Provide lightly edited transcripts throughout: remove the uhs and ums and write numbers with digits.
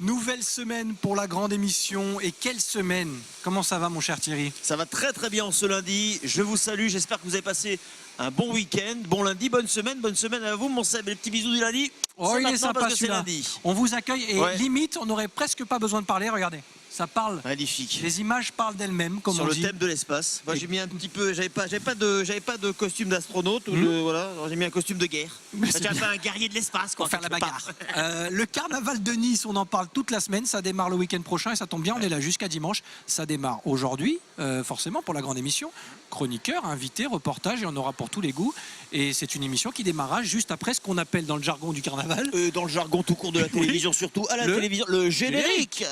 Nouvelle semaine pour la grande émission. Et quelle semaine! Comment ça va, mon cher Thierry? Ça va très très bien ce lundi. Je vous salue, j'espère que vous avez passé un bon week-end, bon lundi, bonne semaine à vous, mon Seb. Les petits bisous du lundi. Oh, il est sympa celui-là. On vous accueille et limite, on n'aurait presque pas besoin de parler. Regardez, ça parle. Magnifique. Les images parlent d'elles-mêmes, comme sur on le dit. thème de l'espace. Moi, j'ai mis un petit peu, j'avais pas de costume d'astronaute ou de voilà. J'ai mis un costume de guerre. J'ai pas un guerrier de l'espace, quoi. Pour faire la bagarre. Le carnaval de Nice, on en parle toute la semaine. Ça démarre le week-end prochain et ça tombe bien. On est là jusqu'à dimanche. Ça démarre aujourd'hui, forcément pour la grande émission. Chroniqueurs, invités, reportages, et on aura pour tous les goûts. Et c'est une émission qui démarra juste après ce qu'on appelle dans le jargon du carnaval. Dans le jargon tout court de la télévision, surtout à la télévision, le générique.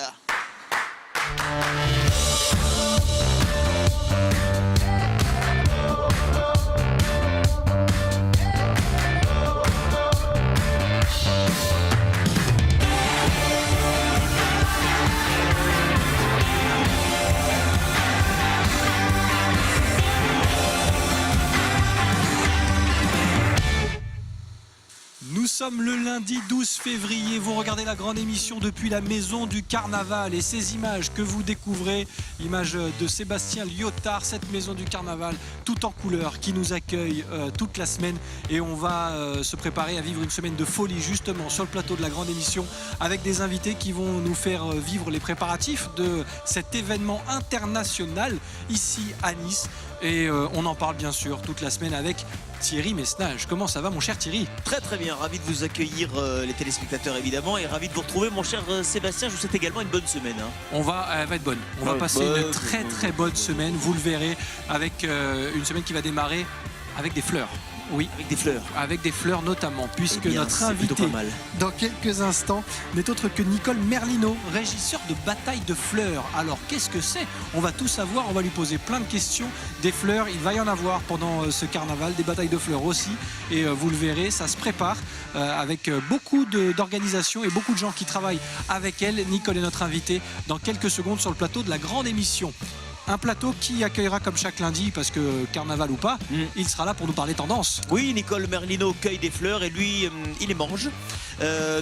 Nous sommes le lundi 12 février, vous regardez la grande émission depuis la maison du carnaval et ces images que vous découvrez, images de Sébastien Lyotard, cette maison du carnaval tout en couleur qui nous accueille toute la semaine et on va se préparer à vivre une semaine de folie justement sur le plateau de la grande émission avec des invités qui vont nous faire vivre les préparatifs de cet événement international ici à Nice et on en parle bien sûr toute la semaine avec Thierry Messnage. Comment ça va, mon cher Thierry? Très très bien, ravi de vous accueillir les téléspectateurs évidemment et ravi de vous retrouver, mon cher Sébastien. Je vous souhaite également une bonne semaine. Elle va être bonne. On va passer une très très bonne semaine, vous le verrez, avec une semaine qui va démarrer avec des fleurs. Oui, avec des fleurs. Avec des fleurs notamment, puisque notre invité dans quelques instants n'est autre que Nicole Merlino, régisseur de Bataille de fleurs. Alors qu'est-ce que c'est? On va tout savoir, on va lui poser plein de questions. Des fleurs, il va y en avoir pendant ce carnaval, des batailles de fleurs aussi. Et vous le verrez, ça se prépare avec beaucoup d'organisations et beaucoup de gens qui travaillent avec elle. Nicole est notre invitée dans quelques secondes sur le plateau de la grande émission. Un plateau qui accueillera comme chaque lundi, parce que carnaval ou pas, il sera là pour nous parler tendance. Oui, Nicole Merlino cueille des fleurs et lui, il les mange.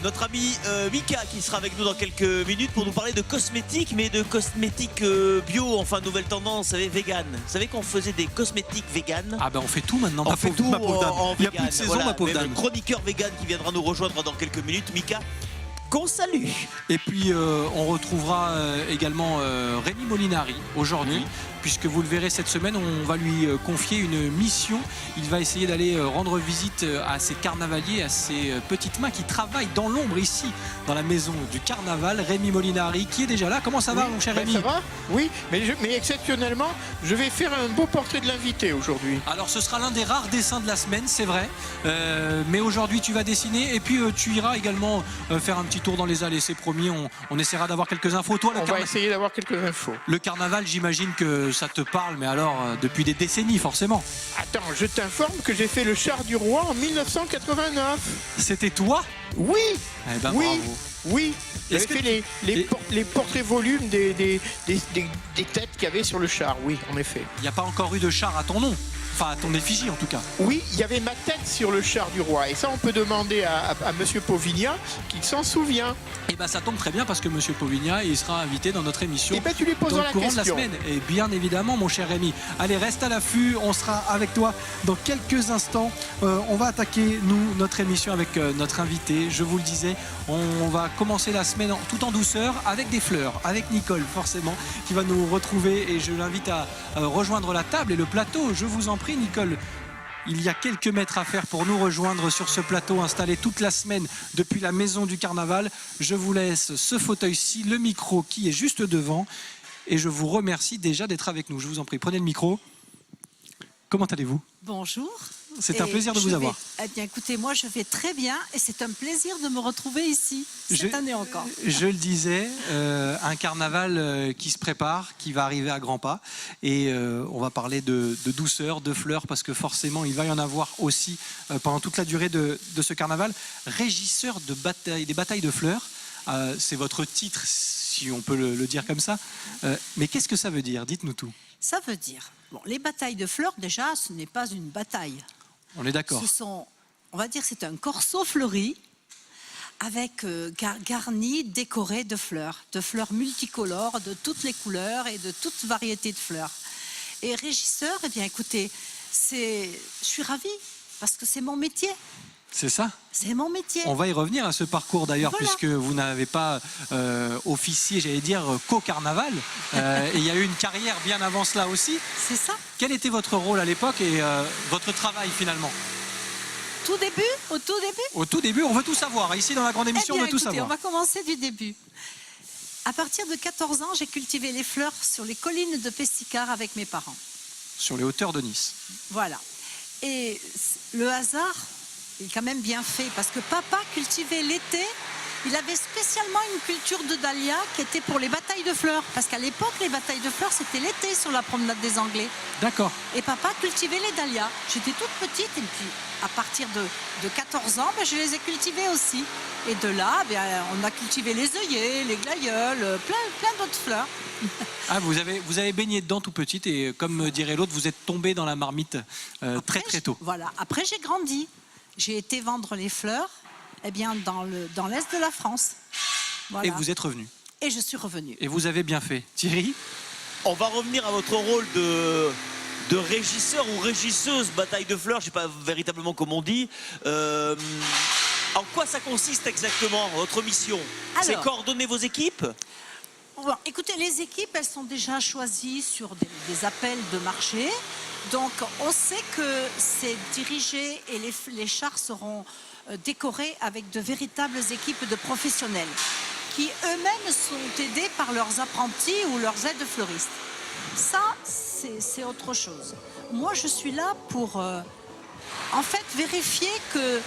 Notre ami Mika qui sera avec nous dans quelques minutes pour nous parler de cosmétiques, mais de cosmétiques bio, enfin nouvelle tendance, vous savez, vegan. Vous savez qu'on faisait des cosmétiques vegan? Ah ben on fait tout maintenant, on fait tout en il n'y a plus de saison, voilà, ma pauvre dame. Le chroniqueur vegan qui viendra nous rejoindre dans quelques minutes, Mika, qu'on salue. Et puis on retrouvera également Rémi Molinari aujourd'hui, puisque vous le verrez cette semaine, on va lui confier une mission. Il va essayer d'aller rendre visite à ces carnavaliers, à ces petites mains qui travaillent dans l'ombre ici, dans la maison du carnaval. Rémi Molinari qui est déjà là. Comment ça va, mon cher Rémi? Ça va? Oui, mais exceptionnellement, je vais faire un beau portrait de l'invité aujourd'hui. Alors ce sera l'un des rares dessins de la semaine, c'est vrai. Mais aujourd'hui tu vas dessiner et puis tu iras également faire un petit tour dans les allées, c'est promis. On essaiera d'avoir quelques infos. Toi, on va essayer d'avoir quelques infos. Le carnaval, j'imagine que ça te parle, mais alors depuis des décennies forcément. Attends, je t'informe que j'ai fait le char du roi en 1989. C'était toi? Oui. Eh ben, oui. bravo. Oui, j'avais fait les portraits volumes des têtes qu'il y avait sur le char, oui, en effet. Il n'y a pas encore eu de char à ton nom? Enfin, à ton effigie en tout cas. Oui, il y avait ma tête sur le char du roi. Et ça, on peut demander à Monsieur Povigna qu'il s'en souvient. Et bien, ça tombe très bien parce que Monsieur Povigna, il sera invité dans notre émission. Et bien, tu lui poseras dans le la courant question. de la semaine. Et bien évidemment, mon cher Rémi. Allez, reste à l'affût. On sera avec toi dans quelques instants. On va attaquer, nous, notre émission avec notre invité. Je vous le disais, on va commencer la semaine tout en douceur avec des fleurs, avec Nicole, forcément, qui va nous retrouver. Et je l'invite à rejoindre la table et le plateau. Je vous en prie, Nicole. Il y a quelques mètres à faire pour nous rejoindre sur ce plateau installé toute la semaine depuis la maison du carnaval. Je vous laisse ce fauteuil-ci, le micro qui est juste devant. Et je vous remercie déjà d'être avec nous. Je vous en prie, prenez le micro. Comment allez-vous? Bonjour. C'est un plaisir de vous avoir. Eh bien, écoutez, moi je vais très bien et c'est un plaisir de me retrouver ici, cette année encore. Je le disais, un carnaval qui se prépare, qui va arriver à grands pas. Et on va parler de douceur, de fleurs, parce que forcément il va y en avoir aussi pendant toute la durée de ce carnaval. Régisseur de des batailles de fleurs, c'est votre titre, si on peut le dire comme ça. Mais qu'est-ce que ça veut dire? Dites-nous tout. Ça veut dire, bon, les batailles de fleurs, déjà, ce n'est pas une bataille. On est d'accord. On va dire c'est un corso fleuri avec garni, décoré de fleurs multicolores, de toutes les couleurs et de toutes variétés de fleurs. Et régisseur, eh bien écoutez, je suis ravie parce que c'est mon métier. C'est ça. C'est mon métier. On va y revenir à ce parcours d'ailleurs, Voilà. puisque vous n'avez pas officié, j'allais dire, qu'au carnaval. Et il y a eu une carrière bien avant cela aussi. C'est ça. Quel était votre rôle à l'époque et votre travail finalement? Au tout début Au tout début, on veut tout savoir. Ici, dans la grande émission, Eh bien, on veut tout écoutez, savoir. on va commencer du début. À partir de 14 ans, j'ai cultivé les fleurs sur les collines de Pesticard avec mes parents. Sur les hauteurs de Nice. Voilà. Et le hasard est quand même bien fait parce que papa cultivait l'été. Il avait spécialement une culture de dahlia qui était pour les batailles de fleurs. Parce qu'à l'époque, les batailles de fleurs, c'était l'été sur la promenade des Anglais. D'accord. Et papa cultivait les dahlias. J'étais toute petite et puis à partir de 14 ans, ben, je les ai cultivées aussi. Et de là, ben, on a cultivé les œillets, les glaïeuls, plein d'autres fleurs. Ah, vous avez baigné dedans tout petite et comme dirait l'autre, vous êtes tombé dans la marmite très tôt. Voilà. Après, j'ai grandi. J'ai été vendre les fleurs dans l'est de la France. Voilà. Et vous êtes revenu. Et je suis revenue. Et vous avez bien fait. Thierry? On va revenir à votre rôle de régisseur ou régisseuse bataille de fleurs, je ne sais pas véritablement comment on dit. En quoi ça consiste exactement, votre mission? C'est Alors, coordonner vos équipes? bon, écoutez, les équipes, elles sont déjà choisies sur des appels de marché. Donc, on sait que c'est dirigé et les chars seront décorés avec de véritables équipes de professionnels qui eux-mêmes sont aidés par leurs apprentis ou leurs aides fleuristes. Ça, c'est autre chose. Moi, je suis là pour, en fait, vérifier que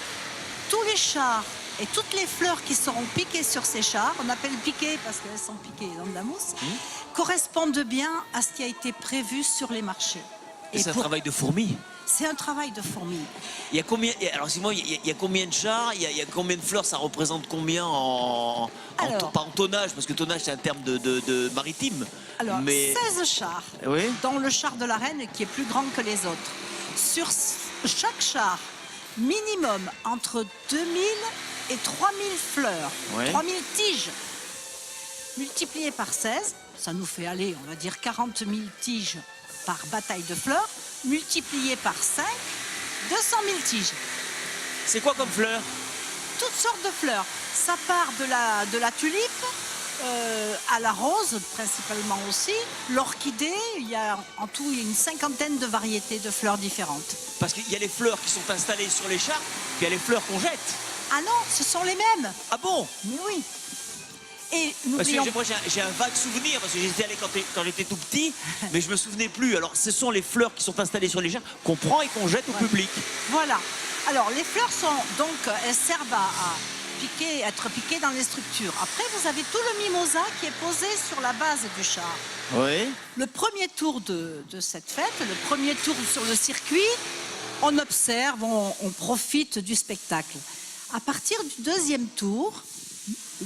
tous les chars et toutes les fleurs qui seront piquées sur ces chars, on appelle piquées parce qu'elles sont piquées dans de la mousse, correspondent bien à ce qui a été prévu sur les marchés. C'est un travail de fourmi. C'est un travail de fourmi. Il y a combien, alors dis-moi, il y a combien de chars, il y a combien de fleurs, ça représente combien pas en tonnage, parce que tonnage c'est un terme de maritime. Alors, mais... 16 chars, Oui. dont le char de la reine qui est plus grand que les autres. Sur chaque char, minimum entre 2000 et 3000 fleurs, Ouais. 3000 tiges, multipliées par 16, ça nous fait aller, on va dire 40 000 tiges par bataille de fleurs, multipliées par 5, 200 000 tiges. C'est quoi comme fleurs? Toutes sortes de fleurs. Ça part de la tulipe à la rose, principalement aussi. L'orchidée, en tout, il y a une cinquantaine de variétés de fleurs différentes. Parce qu'il y a les fleurs qui sont installées sur les chars, puis il y a les fleurs qu'on jette. Ah non, ce sont les mêmes. Ah bon? Mais oui. Et Parce n'oublions que moi j'ai un vague souvenir, parce que j'étais allé quand j'étais tout petit, mais je me souvenais plus. Alors ce sont les fleurs qui sont installées sur les chars qu'on prend et qu'on jette au public. Voilà. Alors, les fleurs elles servent à être piquées dans les structures. Après, vous avez tout le mimosa qui est posé sur la base du char. Oui. Le premier tour de cette fête, le premier tour sur le circuit, on observe, on profite du spectacle. À partir du deuxième tour,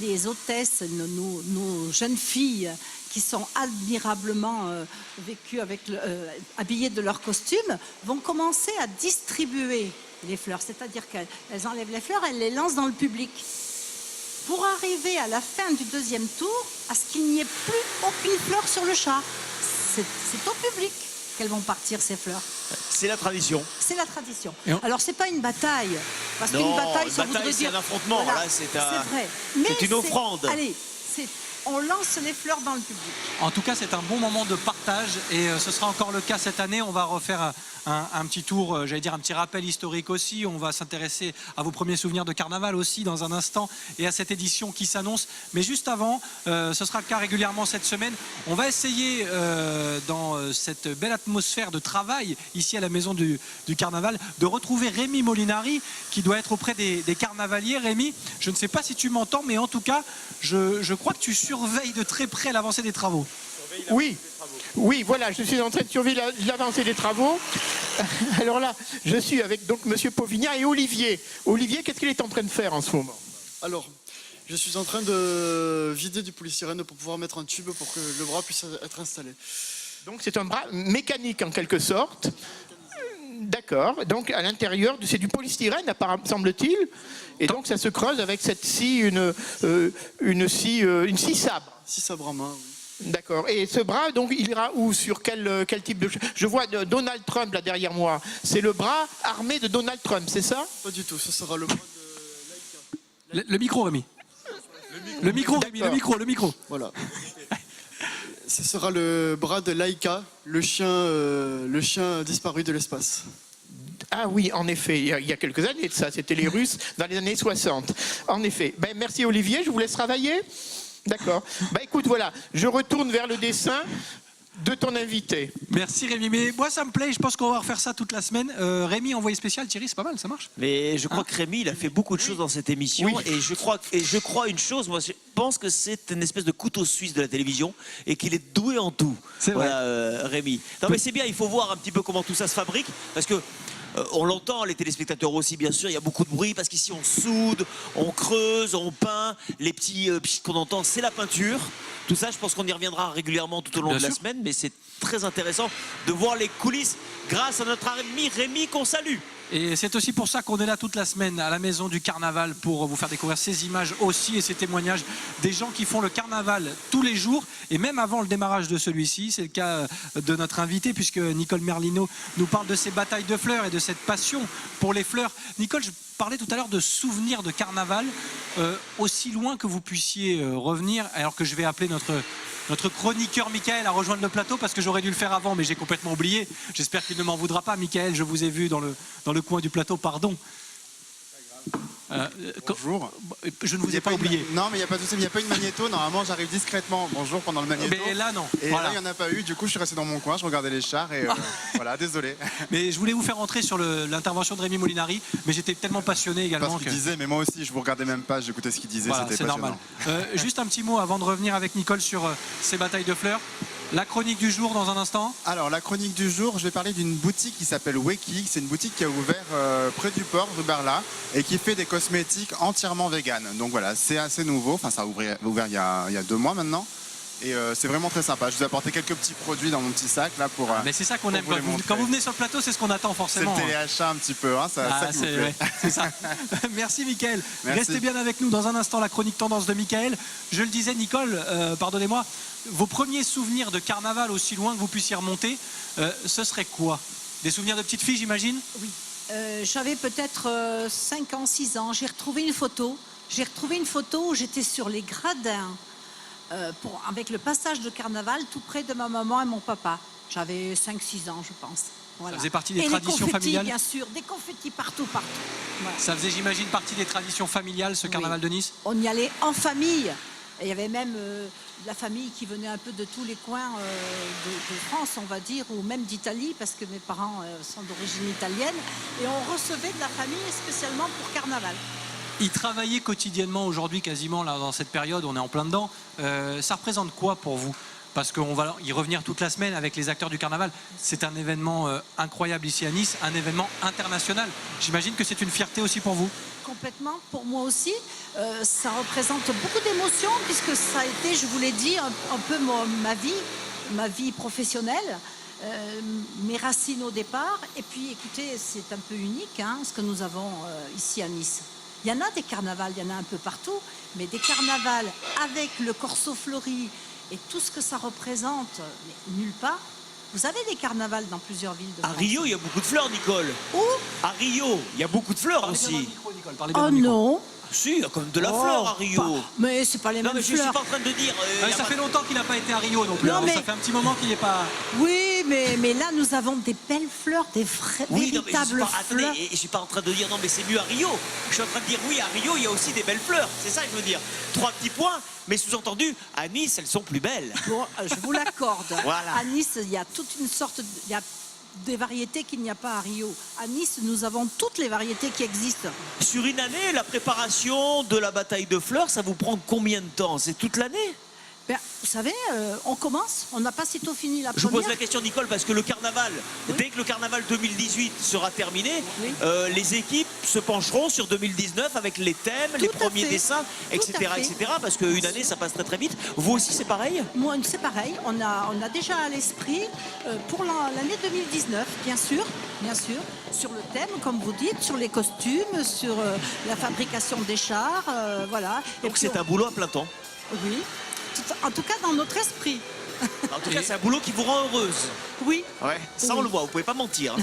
les hôtesses, nos jeunes filles qui sont admirablement vécues habillées de leur costume, vont commencer à distribuer les fleurs. C'est-à-dire qu'elles enlèvent les fleurs, elles les lancent dans le public. Pour arriver à la fin du deuxième tour, à ce qu'il n'y ait plus aucune fleur sur le char. C'est au public qu'elles vont partir, ces fleurs. C'est la tradition. C'est la tradition. Et Alors, c'est pas une bataille. Parce qu'une Non, bataille, une ça bataille, voudrait c'est dire... un affrontement. Voilà, Là, c'est vrai. c'est une offrande. Allez, on lance les fleurs dans le public. En tout cas, c'est un bon moment de partage et ce sera encore le cas cette année. On va refaire un petit tour, j'allais dire un petit rappel historique aussi. On va s'intéresser à vos premiers souvenirs de carnaval aussi dans un instant et à cette édition qui s'annonce. Mais juste avant, ce sera le cas régulièrement cette semaine. On va essayer dans cette belle atmosphère de travail ici à la maison du carnaval de retrouver Rémi Molinari qui doit être auprès des carnavaliers. Rémi, je ne sais pas si tu m'entends, mais en tout cas, je crois que tu surveilles de très près l'avancée des travaux. Oui, voilà, je suis en train de surveiller l'avancée des travaux. Alors là, je suis avec donc Monsieur Pauvignat et Olivier. Olivier, qu'est-ce qu'il est en train de faire en ce moment? Alors, je suis en train de vider du polystyrène pour pouvoir mettre un tube pour que le bras puisse être installé. Donc c'est un bras mécanique en quelque sorte. D'accord. Donc à l'intérieur, c'est du polystyrène, apparemment, semble-t-il. Et donc ça se creuse avec cette scie, une scie sabre. Si sabre à main, oui. D'accord. Et ce bras, donc, il ira où? Sur quel type de... Je vois Donald Trump là derrière moi. C'est le bras armé de Donald Trump, c'est ça? Pas du tout, ce sera le bras de Laika. Le micro, Rémi. Le micro, Rémi, le micro. Voilà. Ce sera le bras de Laika, le chien disparu de l'espace. Ah oui, en effet, il y a quelques années de ça, c'était les Russes dans les années 60. En effet. Ben, merci Olivier, je vous laisse travailler. D'accord. Bah écoute, voilà, je retourne vers le dessin de ton invité. Merci Rémi, mais moi ça me plaît, je pense qu'on va refaire ça toute la semaine. Rémi, envoyé spécial, Thierry, c'est pas mal, ça marche. Mais je crois que Rémi, il a fait beaucoup de choses dans cette émission. Oui. Et je crois une chose, moi je pense que c'est une espèce de couteau suisse de la télévision et qu'il est doué en tout. C'est vrai. Voilà, Rémi. Non mais c'est bien, il faut voir un petit peu comment tout ça se fabrique. Parce que on l'entend, les téléspectateurs aussi, bien sûr, il y a beaucoup de bruit parce qu'ici on soude, on creuse, on peint. Les petits pchit qu'on entend, c'est la peinture. Tout ça, je pense qu'on y reviendra régulièrement tout au long Bien de la sûr. semaine, mais c'est très intéressant de voir les coulisses grâce à notre ami Rémi qu'on salue. Et c'est aussi pour ça qu'on est là toute la semaine à la maison du carnaval pour vous faire découvrir ces images aussi et ces témoignages des gens qui font le carnaval tous les jours et même avant le démarrage de celui-ci. C'est le cas de notre invité puisque Nicole Merlino nous parle de ces batailles de fleurs et de cette passion pour les fleurs. Nicole, je parlais tout à l'heure de souvenirs de carnaval, aussi loin que vous puissiez revenir, alors que je vais appeler notre chroniqueur Michael à rejoindre le plateau parce que j'aurais dû le faire avant mais j'ai complètement oublié. J'espère qu'il ne m'en voudra pas. Michael, je vous ai vu dans le coin du plateau, pardon. Bonjour. Je ne vous ai pas oublié. Non, mais il n'y a pas de souci, il n'y a pas une magnéto. Normalement, j'arrive discrètement. Bonjour pendant le magnéto. Mais là, non. Et Voilà. là, il n'y en a pas eu. Du coup, je suis resté dans mon coin, je regardais les chars et voilà, désolé. Mais je voulais vous faire rentrer sur l'intervention de Rémi Molinari, mais j'étais tellement passionné Pas également ce qu'il disait, mais moi aussi, je vous regardais même pas, j'écoutais ce qu'il disait, voilà, c'était c'est passionnant. normal. Juste un petit mot avant de revenir avec Nicole sur ces batailles de fleurs. La chronique du jour dans un instant. Alors, la chronique du jour, je vais parler d'une boutique qui s'appelle Weki. C'est une boutique qui a ouvert près du port, rue Berla, et qui fait des cosmétiques entièrement véganes. Donc voilà, c'est assez nouveau. Enfin, ça a ouvert il y a 2 mois maintenant. Et c'est vraiment très sympa. Je vous ai apporté quelques petits produits dans mon petit sac là pour. Mais c'est ça qu'on aime. vous les Quand vous montrer. venez sur le plateau, c'est ce qu'on attend C'est forcément. le téléachat un petit peu, hein, ça qui vous c'est plaît. ouais, c'est ça. Merci Mickaël. Merci. Restez bien avec nous dans un instant, la chronique tendance de Mickaël. Je le disais, Nicole, pardonnez-moi, vos premiers souvenirs de carnaval aussi loin que vous puissiez remonter, ce serait quoi? Des souvenirs de petite fille, j'imagine? Oui. J'avais peut-être 5 ans, 6 ans. J'ai retrouvé une photo. Où j'étais sur les gradins avec le passage de carnaval tout près de ma maman et mon papa. J'avais 5-6 ans, je pense. Voilà. Ça faisait partie des et traditions les confettis, familiales? bien sûr, des confettis partout. Voilà. Ça faisait, j'imagine, partie des traditions familiales, ce carnaval de Nice? On y allait en famille. Et il y avait même la famille qui venait un peu de tous les coins de France, on va dire, ou même d'Italie, parce que mes parents sont d'origine italienne. Et on recevait de la famille spécialement pour carnaval. Y travailler quotidiennement aujourd'hui, quasiment là, dans cette période, on est en plein dedans. Ça représente quoi pour vous? Parce qu'on va y revenir toute la semaine avec les acteurs du carnaval. C'est un événement incroyable ici à Nice, un événement international. J'imagine que c'est une fierté aussi pour vous. Complètement, pour moi aussi. Ça représente beaucoup d'émotions, puisque ça a été, je vous l'ai dit, un peu ma vie professionnelle. Mes racines au départ. Et puis, écoutez, c'est un peu unique, hein, ce que nous avons ici à Nice. Il y en a des carnavals, il y en a un peu partout, mais des carnavals avec le corso fleuri et tout ce que ça représente, mais nulle part. Vous avez des carnavals dans plusieurs villes de À France. Rio, il y a beaucoup de fleurs, Nicole. Où? À Rio, il y a beaucoup de fleurs Parlez bien dans le aussi. micro, Nicole, parlez bien dans Oh le micro. non. Si, il y a quand même de la Oh, fleur à Rio. pas- Mais c'est pas les Non, mêmes mais je suis fleurs. pas en train de dire. Ouais, ça fait longtemps qu'il n'a pas été à Rio non plus. Non, alors mais- ça fait un petit moment qu'il n'est pas. Oui, mais là, nous avons des belles fleurs, des Oui, non, mais véritables attendez, fleurs. et je suis pas en train de dire non, mais c'est mieux à Rio. Je suis en train de dire oui, à Rio, il y a aussi des belles fleurs. C'est ça que je veux dire. 3 petits points, mais sous-entendu, à Nice, elles sont plus belles. Bon, je vous l'accorde. Voilà. À Nice, il y a toute une sorte... Il y a des variétés qu'il n'y a pas à Rio. À Nice, nous avons toutes les variétés qui existent. Sur une année, la préparation de la bataille de fleurs, ça vous prend combien de temps? C'est toute l'année? Ben, vous savez, on commence, on n'a pas sitôt fini la Je vous première. pose la question, Nicole, parce que le carnaval, dès que le carnaval 2018 sera terminé, Oui. les équipes se pencheront sur 2019 avec les thèmes, les Tout à premiers fait. dessins, etc., Tout à fait. etc. Parce qu'une année, ça passe très très vite. Vous aussi, c'est pareil? Moi, c'est pareil, on a déjà à l'esprit pour l'année 2019, bien sûr, sur le thème, comme vous dites, sur les costumes, sur la fabrication des chars, voilà. Donc c'est un boulot à plein temps. Oui, en tout cas dans notre esprit. En tout cas, c'est un boulot qui vous rend heureuse. Oui, Ouais, ça on le voit, vous pouvez pas mentir.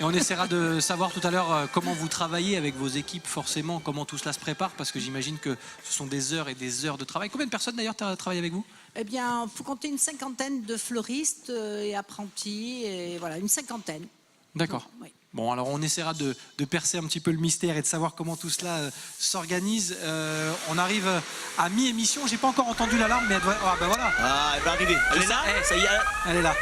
Et on essaiera de savoir tout à l'heure comment vous travaillez avec vos équipes, forcément, comment tout cela se prépare, parce que j'imagine que ce sont des heures et des heures de travail. Combien de personnes d'ailleurs travaillent avec vous? eh bien, il faut compter une cinquantaine de fleuristes et apprentis, et voilà, une cinquantaine. D'accord. Oui. Bon, alors on essaiera de percer un petit peu le mystère et de savoir comment tout cela s'organise. On arrive à mi-émission. J'ai pas encore entendu l'alarme, mais elle doit... Ah ben voilà, Ah, elle va arriver. Elle est là, Eh, ça y est. elle est là.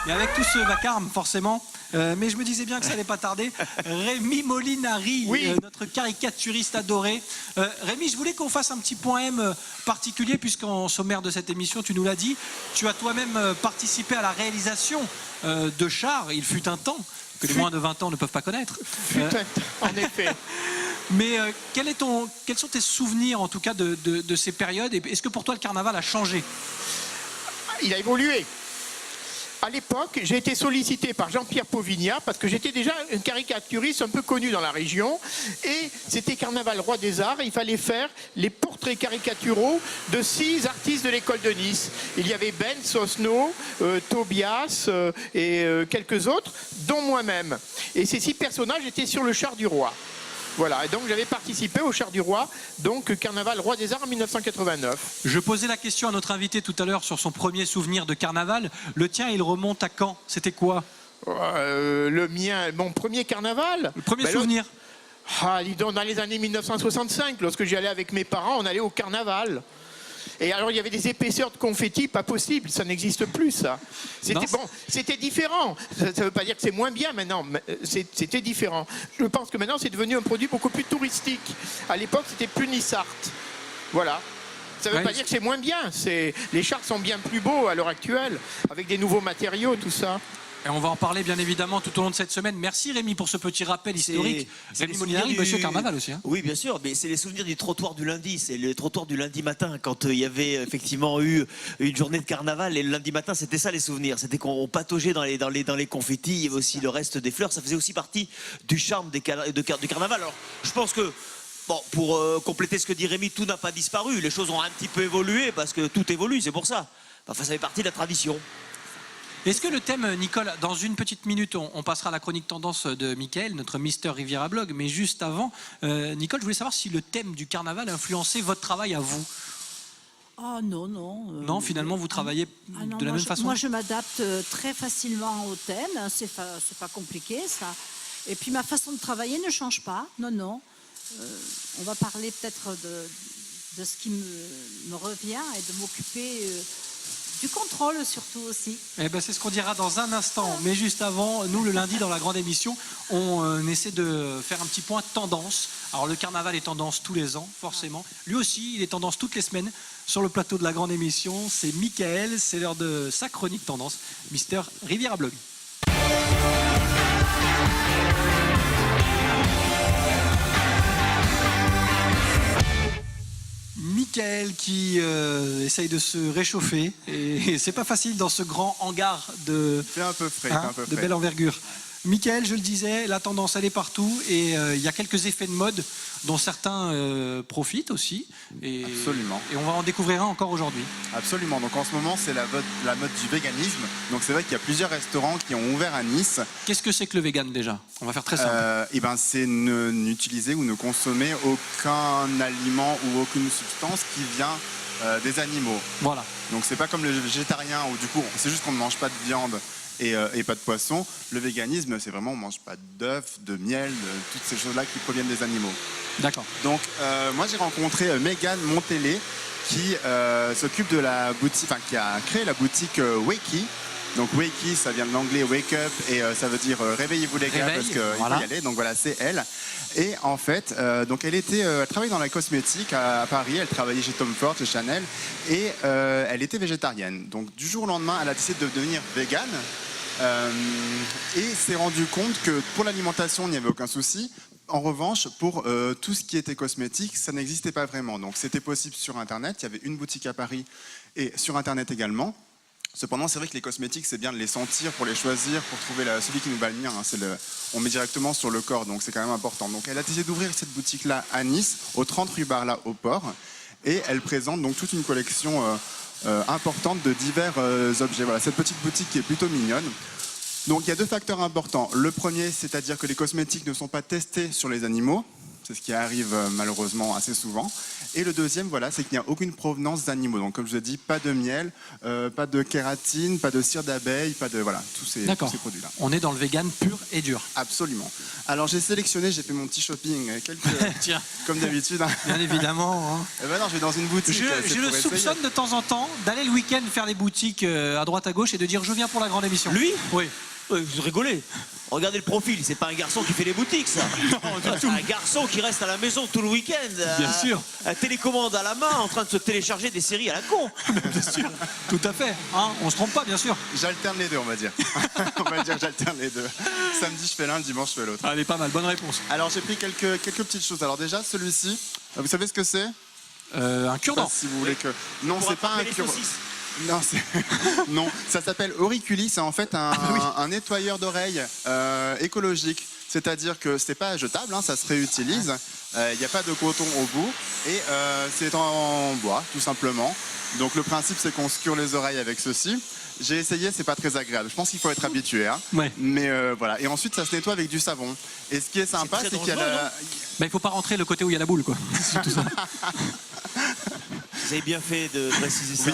Et avec tout ce vacarme, forcément. Mais je me disais bien que ça n'allait pas tarder. Rémi Molinari, Oui. notre caricaturiste adoré. Rémi, je voulais qu'on fasse un petit point M particulier, puisqu'en sommaire de cette émission, tu nous l'as dit, tu as toi-même participé à la réalisation de chars. Il fut un temps que les moins de 20 ans ne peuvent pas connaître. En effet. Mais quels sont tes souvenirs, en tout cas, de ces périodes? Et est-ce que pour toi, le carnaval a changé? Il a évolué. À l'époque, j'ai été sollicité par Jean-Pierre Pauvignat parce que j'étais déjà un caricaturiste un peu connu dans la région et c'était Carnaval Roi des Arts. Il fallait faire les portraits caricaturaux de 6 artistes de l'école de Nice. Il y avait Ben Sosno, Tobias et quelques autres, dont moi-même. Et ces 6 personnages étaient sur le char du roi. Voilà, et donc j'avais participé au char du roi, donc Carnaval Roi des Arts en 1989. Je posais la question à notre invité tout à l'heure sur son premier souvenir de carnaval. Le tien, il remonte à quand? C'était quoi? Le mien, mon premier carnaval. Le premier Ben, souvenir? Ah, dis donc, dans les années 1965, lorsque j'y allais avec mes parents, on allait au carnaval. Et alors, il y avait des épaisseurs de confettis, pas possible, ça n'existe plus, ça. C'était Non, bon, c'était différent. Ça ne veut pas dire que c'est moins bien maintenant, mais c'était différent. Je pense que maintenant, c'est devenu un produit beaucoup plus touristique. À l'époque, c'était plus Nissart. Voilà. Ça ne veut Ouais, pas dire que c'est moins bien. Les chars sont bien plus beaux à l'heure actuelle, avec des nouveaux matériaux, tout ça. Et on va en parler bien évidemment tout au long de cette semaine. Merci Rémi pour ce petit rappel historique. c'est Rémi les Molinari, souvenirs monsieur du- Carnaval aussi. Hein. Oui, bien sûr, mais c'est les souvenirs du trottoir du lundi. C'est le trottoir du lundi matin quand il y avait effectivement eu une journée de carnaval. Et le lundi matin, c'était ça les souvenirs. C'était qu'on pataugeait dans les confettis. Il y avait aussi le reste des fleurs. Ça faisait aussi partie du charme du carnaval. Alors, je pense que. Bon, pour compléter ce que dit Rémi, tout n'a pas disparu. Les choses ont un petit peu évolué parce que tout évolue, c'est pour ça. Enfin, ça fait partie de la tradition. Est-ce que le thème, Nicole, dans une petite minute, on passera à la chronique tendance de Mickaël, notre Mister Riviera Blog, mais juste avant, Nicole, je voulais savoir si le thème du carnaval influençait votre travail à vous. Oh non, non. Non, finalement, vous travaillez Ah non, de la moi, même façon. Moi, je m'adapte très facilement au thème. C'est pas compliqué, ça. Et puis, ma façon de travailler ne change pas. Non, non. On va parler peut-être de ce qui me revient et de m'occuper du contrôle, surtout aussi. Eh ben, c'est ce qu'on dira dans un instant. Mais juste avant, nous, le lundi, dans la grande émission, on essaie de faire un petit point tendance. Alors, le carnaval est tendance tous les ans, forcément. Lui aussi, il est tendance toutes les semaines. Sur le plateau de la grande émission, c'est Mickaël. C'est l'heure de sa chronique tendance. Mister Riviera Blog. Mickaël qui essaye de se réchauffer et c'est pas facile dans ce grand hangar de, C'est un peu frais, hein, c'est un peu de frais. belle envergure. Mickaël, je le disais, la tendance elle est partout et il y a quelques effets de mode dont certains profitent aussi et, Absolument. et on va en découvrir un encore aujourd'hui. Absolument. Donc en ce moment, c'est la mode du véganisme. Donc c'est vrai qu'il y a plusieurs restaurants qui ont ouvert à Nice. Qu'est-ce que c'est que le vegan déjà? On va faire très simple. Et ben, c'est n'utiliser ou ne consommer aucun aliment ou aucune substance qui vient des animaux. Voilà. Donc c'est pas comme le végétarien où du coup c'est juste qu'on ne mange pas de viande et pas de poisson. Le véganisme, c'est vraiment on mange pas d'œufs, de miel, de toutes ces choses-là qui proviennent des animaux. D'accord. Donc moi j'ai rencontré Mégane Montellet qui s'occupe de la boutique, enfin qui a créé la boutique Weki. Donc wakey, ça vient de l'anglais wake up et ça veut dire réveillez-vous les gars Réveil, parce qu'il voilà. faut y aller. Donc voilà, c'est elle. Et en fait, donc elle travaillait dans la cosmétique à Paris. Elle travaillait chez Tom Ford, chez Chanel, et elle était végétarienne. Donc du jour au lendemain, elle a décidé de devenir végane. Et s'est rendu compte que pour l'alimentation, il n'y avait aucun souci. En revanche, pour tout ce qui était cosmétique, ça n'existait pas vraiment. Donc c'était possible sur Internet. Il y avait une boutique à Paris et sur Internet également. Cependant, c'est vrai que les cosmétiques, c'est bien de les sentir pour les choisir, pour trouver celui qui nous va le bien. On met directement sur le corps, donc c'est quand même important. Donc elle a décidé d'ouvrir cette boutique-là à Nice, au 30 rue Barla, au port. Et elle présente donc toute une collection importante de divers objets. Voilà, cette petite boutique qui est plutôt mignonne. Donc il y a deux facteurs importants. Le premier, c'est-à-dire que les cosmétiques ne sont pas testés sur les animaux. C'est ce qui arrive malheureusement assez souvent. Et le deuxième, voilà, c'est qu'il n'y a aucune provenance d'animaux. Donc comme je l'ai dit, pas de miel, pas de kératine, pas de cire d'abeille, pas de voilà, tous ces produits-là. On est dans le vegan pur et dur. Absolument. Alors j'ai sélectionné, j'ai fait mon petit shopping, Tiens, comme d'habitude. Hein. bien évidemment. Hein. Eh ben non, je vais dans une boutique. Je le soupçonne de temps en temps d'aller le week-end faire les boutiques à droite à gauche et de dire je viens pour la grande émission. Lui? Oui. Vous rigolez. Regardez le profil, c'est pas un garçon qui fait les boutiques, ça. C'est un garçon qui reste à la maison tout le week-end. Bien sûr. À télécommande à la main, en train de se télécharger des séries à la con. Bien sûr. Tout à fait. Hein, on se trompe pas, bien sûr. J'alterne les deux, on va dire. On va dire j'alterne les deux. Samedi, je fais l'un, le dimanche, je fais l'autre. Allez, pas mal. Bonne réponse. Alors j'ai pris quelques petites choses. Alors déjà, celui-ci, vous savez ce que c'est? Un cure-dent. Si vous voulez que... Non, Pour c'est pas un attraper les cure... saucisses. Non, non, ça s'appelle Auriculi, c'est en fait un nettoyeur d'oreilles écologique. C'est-à-dire que c'est pas jetable, hein, ça se réutilise. Il n'y a pas de coton au bout et c'est en bois, tout simplement. Donc le principe, c'est qu'on se cure les oreilles avec ceci. J'ai essayé, c'est pas très agréable. Je pense qu'il faut être habitué. Hein. Ouais. Mais voilà. Et ensuite, ça se nettoie avec du savon. Et ce qui est sympa, très c'est qu'il y a dangereux, Bah, il faut pas rentrer le côté où il y a la boule, quoi. C'est tout ça. Vous avez bien fait de préciser ça.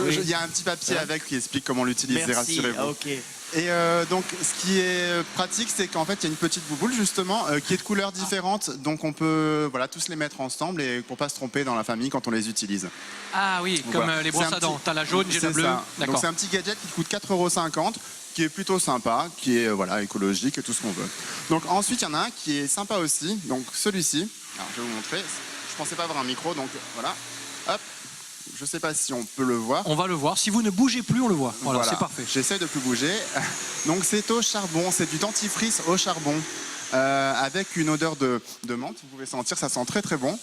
Oui. Il y a un petit papier avec qui explique comment l'utiliser, Merci. rassurez-vous. Ah, ok. Et donc, ce qui est pratique, c'est qu'en fait, il y a une petite bouboule, justement, qui est de couleurs différentes. Donc, on peut tous les mettre ensemble et pour pas se tromper dans la famille quand on les utilise. Ah oui, Donc, comme voilà. les brosses C'est un à dents. petit- T'as la jaune, j'ai la C'est bleue. ça. Donc, D'accord. c'est un petit gadget qui coûte 4,50 €, qui est plutôt sympa, qui est écologique et tout ce qu'on veut. Donc, ensuite, il y en a un qui est sympa aussi. Donc, celui-ci. Alors, je vais vous montrer. Je pensais pas avoir un micro, donc voilà. Hop. Je sais pas si on peut le voir. On va le voir. Si vous ne bougez plus, on le voit. Voilà, c'est parfait. J'essaie de plus bouger. Donc c'est au charbon, c'est du dentifrice au charbon avec une odeur de menthe. Vous pouvez sentir, ça sent très très bon.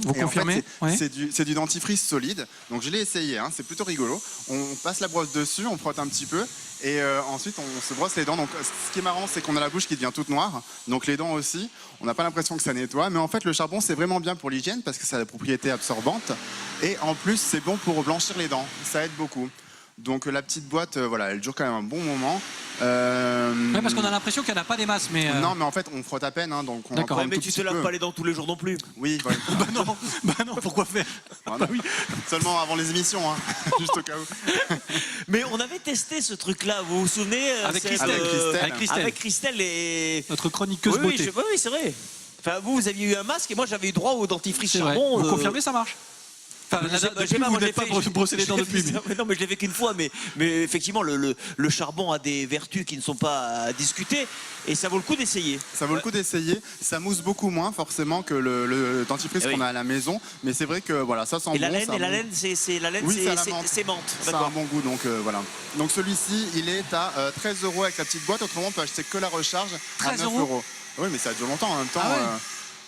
Vous Et en fait, confirmez? Ouais. c'est du dentifrice solide. Donc je l'ai essayé, hein, c'est plutôt rigolo. On passe la brosse dessus, on frotte un petit peu et ensuite on se brosse les dents. Donc ce qui est marrant, c'est qu'on a la bouche qui devient toute noire, donc les dents aussi. On n'a pas l'impression que ça nettoie, mais en fait le charbon c'est vraiment bien pour l'hygiène parce que ça a la propriété absorbante et en plus c'est bon pour blanchir les dents. Ça aide beaucoup. Donc la petite boîte, elle dure quand même un bon moment. Ouais, parce qu'on a l'impression qu'elle n'a pas des masses, mais. Non, mais en fait on frotte à peine, hein, donc on en D'accord. prend un Mais tout tu te petit laves peu. pas les dents tous les jours non plus. Oui, ouais. bah non, pourquoi faire? Voilà. Seulement avant les émissions, hein, juste au cas où. Mais on avait testé ce truc-là, vous vous souvenez Avec cette, Christelle. Avec Christelle. Avec Christelle et... Notre chroniqueuse Oui, beauté. oui, c'est vrai. Enfin, vous aviez eu un masque et moi j'avais eu droit au dentifrice C'est vrai. charbon. Vous confirmez, ça marche? Enfin, Je sais depuis, pas, vous moi, je n'êtes l'ai pas fait, brossé les dents je l'ai depuis. fait, mais- non, mais je l'ai fait qu'une fois, mais effectivement, le charbon a des vertus qui ne sont pas à discuter et ça vaut le coup d'essayer. Ça vaut le coup d'essayer. Ça mousse beaucoup moins forcément que le dentifrice Eh oui. qu'on a à la maison, mais c'est vrai que ça sent Et bon. la laine, ça a la bon- laine, c'est la laine, Oui, c'est à la menthe. c'est menthe. Ça a D'accord. un bon goût, donc voilà. Donc celui-ci, il est à 13 € avec la petite boîte. Autrement, on peut acheter que la recharge à 13 9 €. €. Oui, mais ça dure longtemps en même temps. Ah ouais.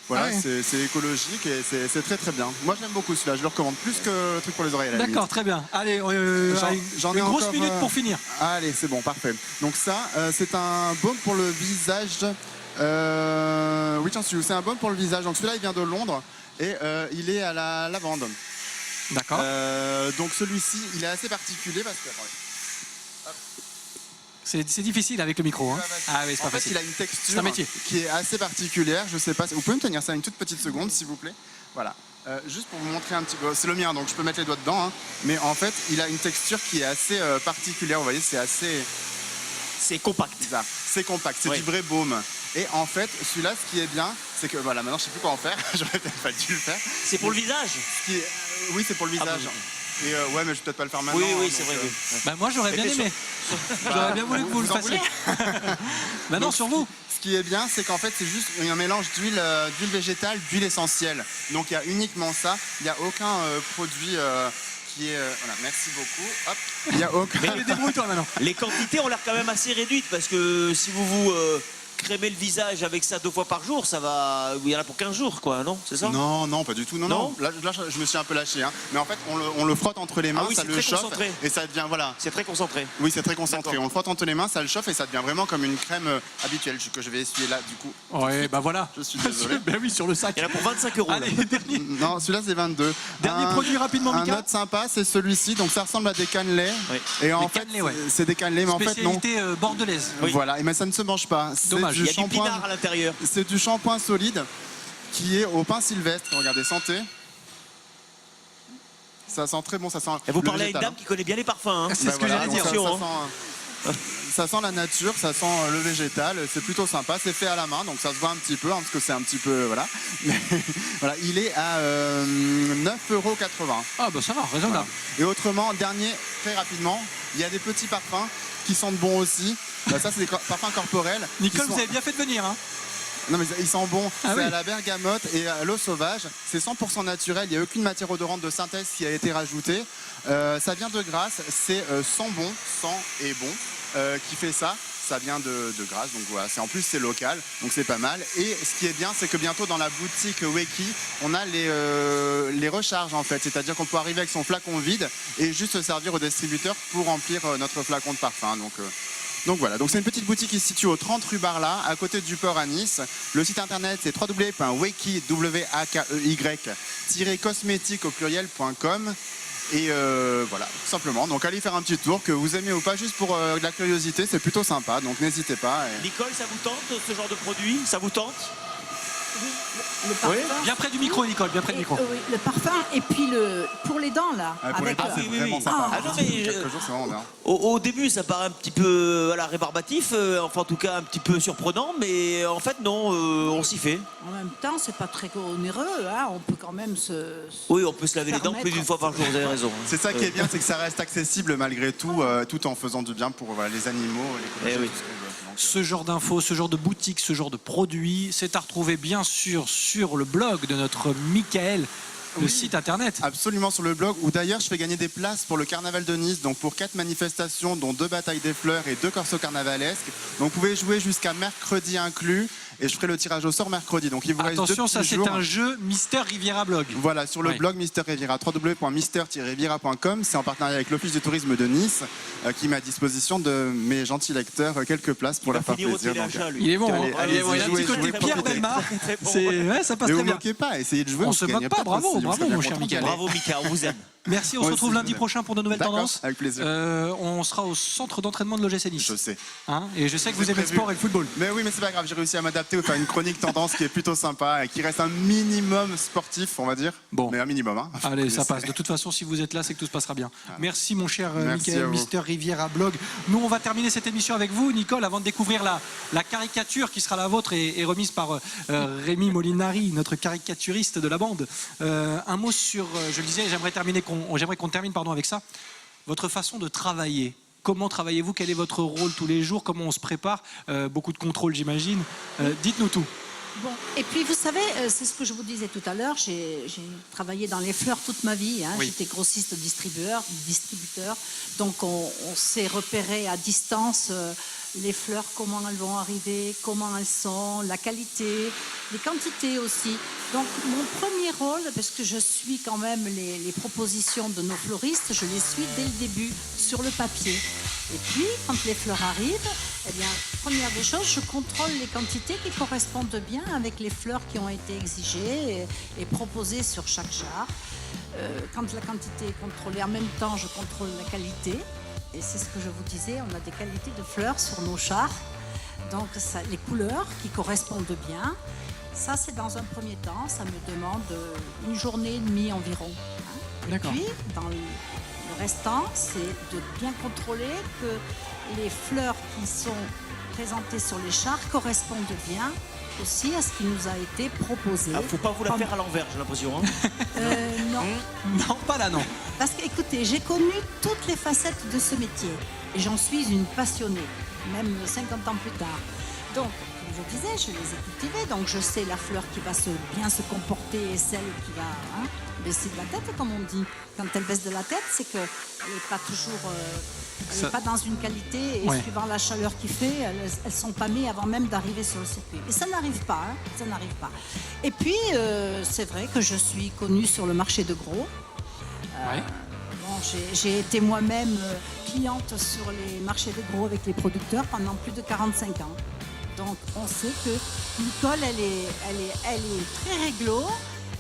Voilà, Ah ouais. c'est écologique et c'est très très bien. Moi, j'aime beaucoup celui-là. Je le recommande plus que le truc pour les oreilles. À la D'accord, très bien. Allez, J'en ai une grosse encore, minute pour finir. Allez, c'est bon, parfait. Donc ça, c'est un baume pour le visage. Oui, tiens, c'est un baume pour le visage. Donc celui-là, il vient de Londres et il est à la lavande. D'accord. Donc celui-ci, il est assez particulier parce que... attendez. C'est difficile avec le micro. Hein. Ah, vas-y. Ah oui, c'est En pas fait, facile. il a une C'est un texture métier. qui est assez particulière. Je sais pas. Vous pouvez me tenir ça une toute petite seconde, s'il vous plaît. Voilà. Juste pour vous montrer un petit peu. C'est le mien, donc je peux mettre les doigts dedans. Hein. Mais en fait, il a une texture qui est assez particulière. Vous voyez, c'est assez C'est compact. bizarre. C'est compact. C'est Oui. du vrai baume. Et en fait, celui-là, ce qui est bien, c'est que voilà, maintenant, je sais plus quoi en faire. J'aurais peut-être pas dû le faire. C'est pour le visage. Ce qui est- oui, c'est pour le visage. bah Et ouais, mais je vais peut-être pas le faire maintenant. Oui, hein, c'est donc, vrai. Oui. Bah, moi, j'aurais bien Mais aimé. J'aurais bien voulu que vous le en fassiez. voulez Bah non, Donc, sur vous. Ce qui est bien, c'est qu'en fait, c'est juste un mélange d'huile végétale, d'huile essentielle. Donc il y a uniquement ça. Il n'y a aucun produit qui est. Voilà, merci beaucoup. Hop. Il y a aucun. Mais débrouille-toi maintenant. Les quantités ont l'air quand même assez réduites parce que si vous crémez le visage avec ça 2 fois par jour, ça va. Il y en a pour 15 jours, quoi, non? C'est ça? Non, pas du tout. Non. Là, je me suis un peu lâché. Hein. Mais en fait, on le frotte entre les mains, Ah oui, ça c'est le très chauffe concentré. et ça devient voilà. C'est très concentré. Oui, c'est très concentré. D'accord. On le frotte entre les mains, ça le chauffe et ça devient vraiment comme une crème habituelle que je vais essuyer là, du coup. Ouais, bah voilà. Je suis désolé. Ben oui, sur le sac. Il y en a pour 25 euros. Allez, là. dernier. Non, celui-là c'est 22. Dernier produit rapidement, Un Mika. autre sympa, c'est celui-ci. Donc ça ressemble à des cannelés. Oui. Et en Des fait, cannelés, ouais. c'est des cannelés, mais en fait non. Spécialité bordelaise. Oui. Voilà, et mais ça ne se mange pas. C'est Dommage. du Il y a du shampoing. pinard à l'intérieur. C'est du shampoing solide qui est au pain sylvestre. Regardez, santé. Ça sent très bon, ça sent. Et vous le parlez à une végétal, dame qui connaît bien les parfums. Hein. C'est ce que j'allais donc dire. Attention, ça sent la nature, ça sent le végétal, c'est plutôt sympa, c'est fait à la main, donc ça se voit un petit peu, hein, parce que c'est un petit peu, voilà. Mais, voilà, il est à 9,80 €. Ah bah ça va, raisonnable. Et autrement, dernier, très rapidement, il y a des petits parfums qui sentent bon aussi. Bah, ça, c'est des parfums corporels. Nicole, qui sont- vous avez bien fait de venir. Hein. Non, mais ils sentent bon. Ah C'est oui. à la bergamote et à l'eau sauvage. C'est 100% naturel. Il n'y a aucune matière odorante de synthèse qui a été rajoutée. Ça vient de Grasse. C'est Sans Bon, Sans et Bon, qui fait ça. Ça vient de Grasse. Donc voilà. En plus, c'est local. Donc c'est pas mal. Et ce qui est bien, c'est que bientôt dans la boutique Weki, on a les recharges en fait. C'est-à-dire qu'on peut arriver avec son flacon vide et juste se servir au distributeur pour remplir notre flacon de parfum. Donc voilà, donc c'est une petite boutique qui se situe au 30 rue Barla, à côté du port à Nice. Le site internet c'est www.weki-cosmétique au pluriel.com. Et voilà, tout simplement. Donc allez faire un petit tour, que vous aimez ou pas, juste pour de la curiosité, c'est plutôt sympa, donc n'hésitez pas. Nicole, ça vous tente ce genre de produit? Ça vous tente? Le parfum. Bien près du micro, Nicole, bien près du micro. Oui, le parfum et puis pour les dents là. Pour les avec, dents, c'est oui, oui, vraiment oui. sympa. Ah non, mais Quelques jours, c'est vraiment bien. Au début, ça paraît un petit peu voilà, rébarbatif, enfin en tout cas un petit peu surprenant, mais en fait non, on s'y fait. En même temps, c'est pas très onéreux. Hein. On peut quand même Oui, on peut se laver les dents plus permettre. d'une fois par jour, vous avez raison. C'est ça qui est bien, c'est que ça reste accessible malgré tout, tout en faisant du bien pour voilà, les animaux, les Eh oui. tout ce qu'on veut. Donc, Ce genre d'infos, ce genre de boutique, ce genre de produits, c'est à retrouver bien sûr sur le blog de notre Michael, le site internet. absolument sur le blog, où d'ailleurs je fais gagner des places pour le carnaval de Nice, donc pour 4 manifestations, dont 2 batailles des fleurs et 2 corsos carnavalesques. Donc vous pouvez jouer jusqu'à mercredi inclus, et je ferai le tirage au sort mercredi. Donc il vous reste Attention, 2 ça petits c'est jours. un jeu Mister Riviera Blog. Voilà, sur le Ouais. blog Mister Riviera, www.mister-riviera.com. C'est en partenariat avec l'Office du tourisme de Nice, qui met à disposition de mes gentils lecteurs quelques places pour Il va leur faire finir au plaisir. Donc, téléachat, lui. Il est bon, Allez, hein. Il est bon. Il a un allez-y, petit côté jouez, Pierre profitez. Belmar. Très bon. Ouais, ça passe ne très vous bien. moquez pas, essayez de jouer. On vous se gagnez moque pas, de bravo, soucis, vous bravo, serez mon bien cher content d'y Mickaël. aller. Bravo Mika, on vous aime. Merci, on se Ouais, retrouve c'est lundi bien. prochain pour de nouvelles D'accord, tendances. avec plaisir. On sera au centre d'entraînement de l'OGC Nice. Je sais. Hein, et je sais que vous C'est aimez le prévu. sport et le football. Mais oui, mais c'est pas grave, j'ai réussi à m'adapter, à faire une chronique tendance qui est plutôt sympa et qui reste un minimum sportif, on va dire. Bon. Mais un minimum, hein. Allez, ça Vous passe. De toute façon, si vous êtes là, c'est que tout se passera bien. Merci, mon cher Merci à Michael, vous. Mister Riviera Blog. Nous, on va terminer cette émission avec vous, Nicole, avant de découvrir la caricature qui sera la vôtre et remise par Rémi Molinari, notre caricaturiste de la bande. Un mot sur, je le disais, j'aimerais qu'on termine avec ça. Votre façon de travailler. Comment travaillez-vous? Quel est votre rôle tous les jours? Comment on se prépare? Beaucoup de contrôle, j'imagine. Dites-nous tout. Bon. Et puis vous savez, c'est ce que je vous disais tout à l'heure, j'ai travaillé dans les fleurs toute ma vie, hein. Oui. J'étais grossiste distributeur, donc on s'est repéré à distance les fleurs, comment elles vont arriver, comment elles sont, la qualité, les quantités aussi. Donc mon premier rôle, parce que je suis quand même les propositions de nos fleuristes, je les suis dès le début sur le papier. Et puis, quand les fleurs arrivent, eh bien, première des choses, je contrôle les quantités qui correspondent bien avec les fleurs qui ont été exigées et proposées sur chaque char. Quand la quantité est contrôlée, en même temps, je contrôle la qualité. Et c'est ce que je vous disais, on a des qualités de fleurs sur nos chars. Donc, ça, les couleurs qui correspondent bien. Ça, c'est dans un premier temps, ça me demande une journée et demie environ. Hein. D'accord. Et puis, dans le restant, c'est de bien contrôler que les fleurs qui sont présentées sur les chars correspondent bien aussi à ce qui nous a été proposé. Ah, faut pas vous la faire à l'envers, j'ai l'impression. Hein. Non. Non, pas là, non. Parce que, écoutez, j'ai connu toutes les facettes de ce métier. Et j'en suis une passionnée, même 50 ans plus tard. Donc, comme je disais, je les ai cultivées. Donc, je sais la fleur qui va bien se comporter et celle qui va baisser de la tête, comme on dit. Quand elle baisse de la tête, c'est qu'elle n'est pas toujours... elle n'est pas dans une qualité. Et suivant la chaleur qu'il fait, elles sont pâmées avant même d'arriver sur le circuit. Et ça n'arrive pas, hein, ça n'arrive pas. Et puis, c'est vrai que je suis connue sur le marché de gros. J'ai été moi-même cliente sur les marchés de gros avec les producteurs pendant plus de 45 ans. Donc on sait que Nicole, elle est très réglo,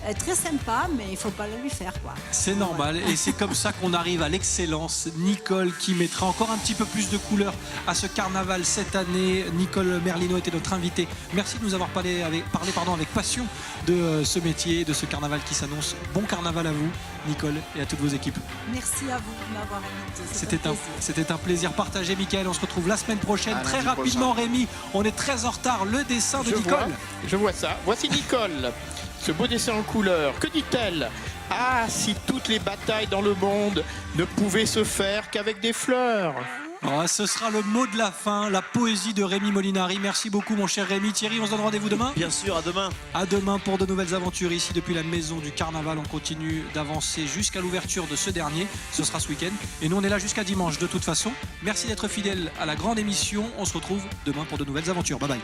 elle est très sympa, mais il ne faut pas la lui faire, quoi. C'est normal et c'est comme ça qu'on arrive à l'excellence. Nicole qui mettra encore un petit peu plus de couleur à ce carnaval cette année. Nicole Merlino était notre invitée. Merci de nous avoir parlé avec passion de ce métier, de ce carnaval qui s'annonce. Bon carnaval à vous, Nicole, et à toutes vos équipes. Merci à vous de m'avoir invité. C'était un plaisir partagé, Mickaël. On se retrouve la semaine prochaine. Très rapidement, Rémi, on est très en retard. Le dessin de Nicole. Je vois ça. Voici Nicole. Ce beau dessin en couleur. Que dit-elle? Ah, si toutes les batailles dans le monde ne pouvaient se faire qu'avec des fleurs. Ce sera le mot de la fin, la poésie de Rémi Molinari. Merci beaucoup, mon cher Rémi. Thierry, on se donne rendez-vous demain? Bien sûr, à demain. À demain pour de nouvelles aventures ici depuis la maison du carnaval. On continue d'avancer jusqu'à l'ouverture de ce dernier. Ce sera ce week-end. Et nous, on est là jusqu'à dimanche de toute façon. Merci d'être fidèles à la grande émission. On se retrouve demain pour de nouvelles aventures. Bye bye.